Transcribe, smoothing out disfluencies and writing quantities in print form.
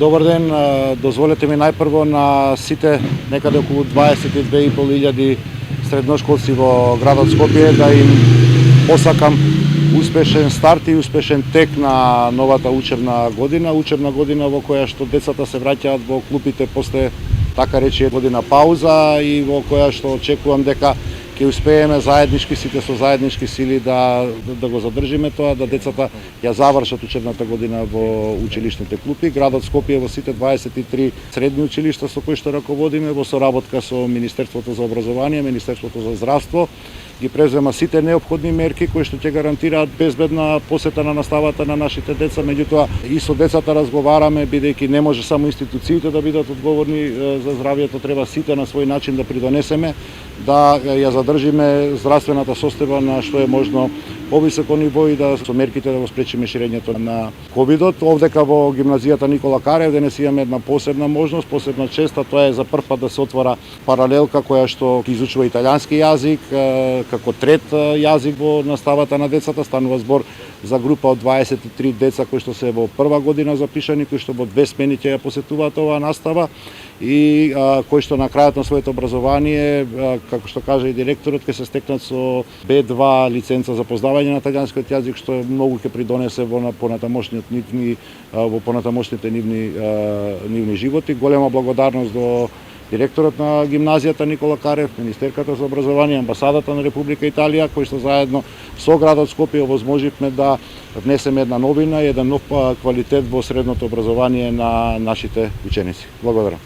Добар ден, дозволете ми најпрво на сите некаде околу 22.500 средношколци во градот Скопје да им посакам успешен старт и успешен тек на новата учебна година во која што децата се враќаат во клупите после така речи година пауза и во која што очекувам дека ќе успееме заеднички, сите со заеднички сили да го задржиме тоа, да децата ја завршат учебната година во училишните клупи. Градот Скопје во сите 23 средни училишта со кои што раководиме во соработка со Министерството за образование, Министерството за здравство, ги презема сите неопходни мерки кои што ќе гарантираат безбедна посета на наставата на нашите деца. Меѓутоа и со децата разговараме, бидејќи не може само институциите да бидат одговорни за здравјето, треба сите на свој начин да придонесеме да ја задржиме здравствената состојба на што е можно повисоко ниво и да со мерките да го спречиме ширењето на ковидот. Овдека во гимназијата Никола Карев денес имаме една посебна можност, посебна честа, тоа е за прв пат да се отвора паралелка која што ќе изучува италијански јазик како трет јазик во наставата на децата. Станува збор за група од 23 деца кои што се во прва година запишани, кои што во 2 смени ќе ја посетуваат оваа настава и кои што на крајот на своето образование, како што кажа и директорот, ќе се стекнат со B2 лиценца за познавање на италијанскиот јазик, што многу ќе придонесе во понатамошните нивни животи. Голема благодарност до директорот на гимназијата Никола Карев, Министерката за образование, амбасадата на Република Италија, кои што заедно со градот Скопје овозможивме да внесеме една новина и еден нов квалитет во средното образование на нашите ученици. Благодарам.